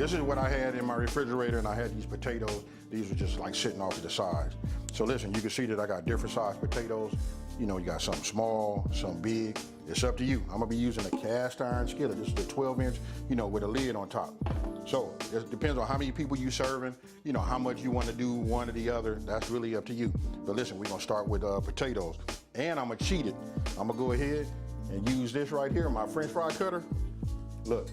This is what I had in my refrigerator, and I had these potatoes. These were just like sitting off to the sides. So listen, you can see that I got different size potatoes. You know, you got some small, some big. It's up to you. I'm gonna be using a cast iron skillet. This is the 12-inch, you know, with a lid on top. So it depends on how many people you serving, you know, how much you want to do one or the other. That's really up to you. But listen, we're gonna start with potatoes. And I'm gonna cheat it. I'm gonna go ahead and use this right here, my French fry cutter. Look.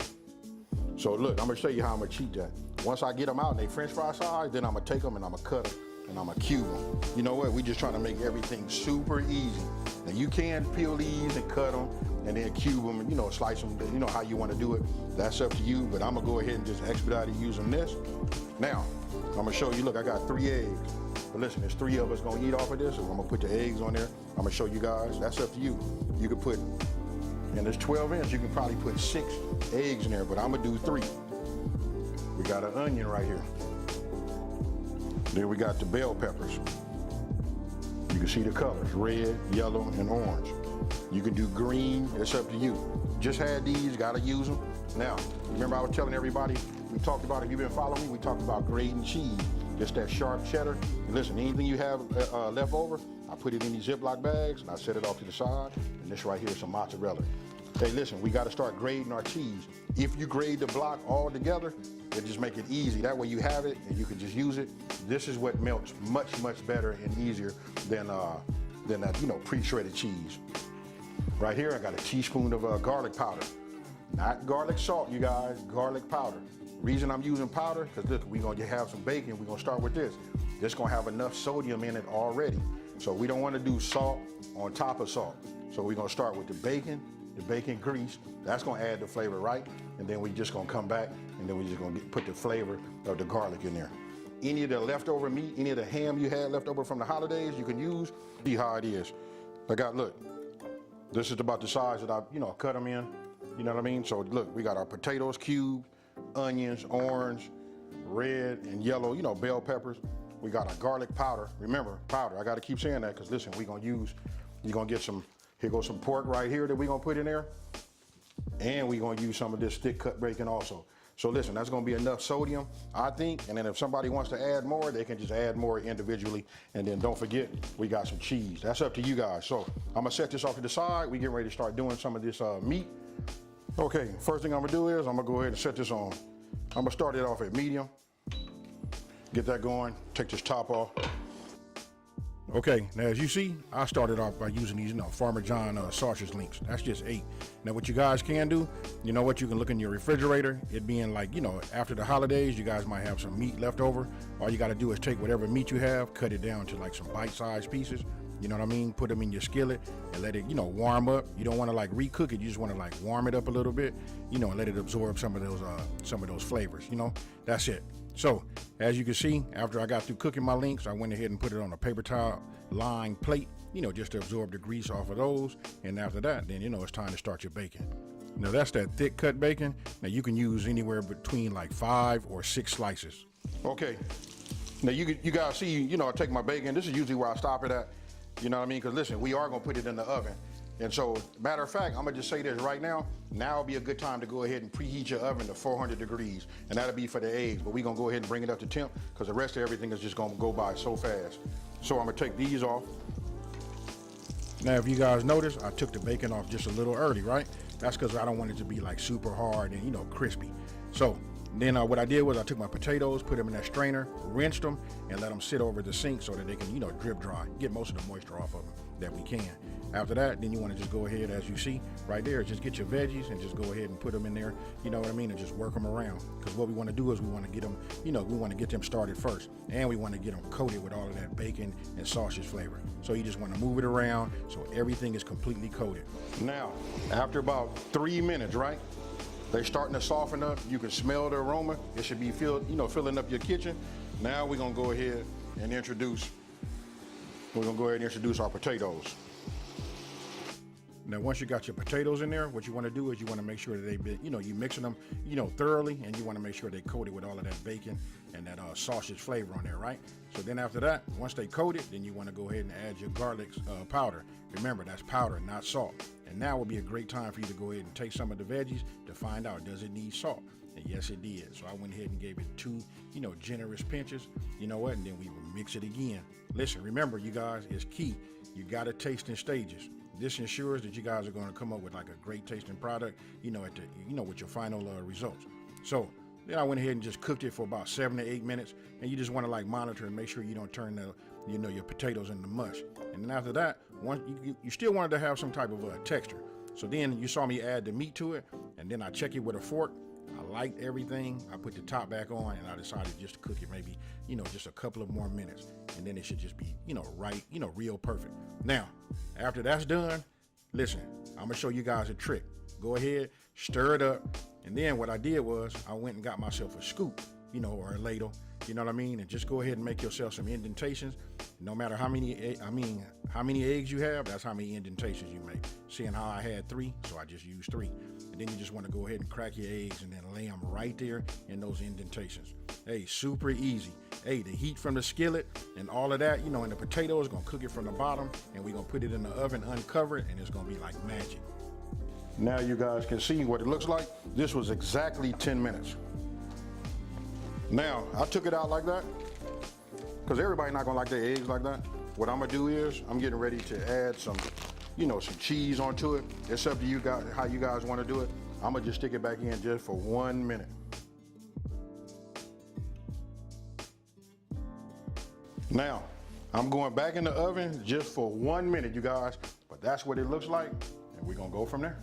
So look, I'm gonna show you how I'm gonna cheat that. Once I get them out in they French fry size, then I'm gonna take them and I'm gonna cut them and I'm gonna cube them. You know what? We just trying to make everything super easy. Now you can peel these and cut them and then cube them and, you know, slice them, you know, how you want to do it. That's up to you, but I'm gonna go ahead and just expedite it using this. Now, I'm gonna show you, look, I got 3 eggs. But listen, there's 3 of us gonna eat off of this, so I'm gonna put the eggs on there. I'm gonna show you guys, that's up to you. You can put, and there's 12 inch, you can probably put 6 eggs in there, but I'm gonna do 3. We got an onion right here. Then we got the bell peppers. You can see the colors, red, yellow, and orange. You can do green, it's up to you. Just had these, gotta use them. Now, remember I was telling everybody, we talked about, if you've been following me, we talked about grating cheese. Just that sharp cheddar. And listen, anything you have left over, I put it in these Ziploc bags and I set it off to the side. And this right here is some mozzarella. Hey, listen, we gotta start grading our cheese. If you grade the block all together, it just make it easy. That way you have it and you can just use it. This is what melts much, much better and easier than that, you know, pre-shredded cheese. Right here, I got a teaspoon of garlic powder. Not garlic salt, you guys, garlic powder. Reason I'm using powder, because look, we're gonna have some bacon. We're gonna start with this. This gonna have enough sodium in it already. So we don't wanna do salt on top of salt. So we're gonna start with the bacon grease. That's gonna add the flavor, right? And then we just gonna come back and then we just gonna put the flavor of the garlic in there. Any of the leftover meat, any of the ham you had left over from the holidays, you can use. See how it is. I got, look, this is about the size that I, you know, cut them in. You know what I mean? So look, we got our potatoes cubed, onions, orange, red, and yellow, you know, bell peppers. We got our garlic powder. Remember, powder. I got to keep saying that because listen, we're going to use, you're going to get some, here goes some pork right here that we're going to put in there. And we're going to use some of this thick cut bacon also. So listen, that's going to be enough sodium, I think. And then if somebody wants to add more, they can just add more individually. And then don't forget, we got some cheese. That's up to you guys. So I'm going to set this off to the side. We get ready to start doing some of this meat. Okay, first thing I'm gonna do is I'm gonna go ahead and set this on. I'm gonna start it off at medium. Get that going, take this top off. Okay, now as you see, I started off by using these, you know, Farmer John sausage links. That's just 8. Now what you guys can do, you know what, you can look in your refrigerator. It being like, you know, after the holidays, you guys might have some meat left over. All you gotta do is take whatever meat you have, cut it down to like some bite-sized pieces. You know what I mean? Put them in your skillet and let it, you know, warm up. You don't want to like recook it. You just want to like warm it up a little bit, you know, and let it absorb some of those flavors. You know, that's it. So as you can see, after I got through cooking my links, I went ahead and put it on a paper towel lined plate, you know, just to absorb the grease off of those. And after that, then, you know, it's time to start your bacon. Now that's that thick cut bacon. Now you can use anywhere between like 5 or 6 slices. Okay. Now you guys see, you know, I take my bacon. This is usually where I stop it at. You know what I mean? Because listen, we are going to put it in the oven. And so, matter of fact, I'm going to just say this right now. Now would be a good time to go ahead and preheat your oven to 400 degrees. And that'll be for the eggs. But we're going to go ahead and bring it up to temp because the rest of everything is just going to go by so fast. So I'm going to take these off. Now, if you guys notice, I took the bacon off just a little early, right? That's because I don't want it to be like super hard and, you know, crispy. So then what I did was I took my potatoes, put them in that strainer, rinsed them, and let them sit over the sink so that they can, you know, drip dry, get most of the moisture off of them that we can. After that, then you want to just go ahead, as you see right there, just get your veggies and just go ahead and put them in there, you know what I mean, and just work them around. Because what we want to do is we want to get them, you know, we want to get them started first, and we want to get them coated with all of that bacon and sausage flavor. So you just want to move it around so everything is completely coated. Now, after about 3 minutes, right? They're starting to soften up. You can smell the aroma. It should be filling up your kitchen. Now we're gonna go ahead and introduce our potatoes. Now, once you got your potatoes in there, what you want to do is you want to make sure that they've been, you mixing them, thoroughly, and you want to make sure they coated with all of that bacon and that sausage flavor on there, right? So then after that, once they coated, then you want to go ahead and add your garlic powder. Remember, that's powder, not salt. And now would be a great time for you to go ahead and take some of the veggies to find out, does it need salt? And yes, it did. So I went ahead and gave it 2, generous pinches. You know what? And then we will mix it again. Listen, remember, you guys, it's key. You got to taste in stages. This ensures that you guys are going to come up with like a great tasting product, with your final results. So then I went ahead and just cooked it for about 7 to 8 minutes. And you just want to like monitor and make sure you don't turn your potatoes into mush. And then after that, you still wanted to have some type of texture. So then you saw me add the meat to it, and then I check it with a fork. I liked everything. I put the top back on, and I decided just to cook it maybe, just a couple of more minutes. And then it should just be, right, real perfect. Now, after that's done, listen, I'm gonna show you guys a trick. Go ahead, stir it up. And then what I did was I went and got myself a scoop, or a ladle, you know what I mean? And just go ahead and make yourself some indentations. No matter how many eggs you have, that's how many indentations you make. Seeing how I had 3, so I just used 3. And then you just want to go ahead and crack your eggs and then lay them right there in those indentations. Hey, super easy. Hey, the heat from the skillet and all of that, and the potato is going to cook it from the bottom, and we're going to put it in the oven uncovered, and it's going to be like magic. Now you guys can see what it looks like. This was exactly 10 minutes. Now, I took it out like that, because everybody not gonna like their eggs like that. What I'm gonna do is, I'm getting ready to add some, some cheese onto it. It's up to you guys, how you guys wanna do it. I'm gonna just stick it back in just for 1 minute. Now, I'm going back in the oven just for 1 minute, you guys, but that's what it looks like, and we're gonna go from there.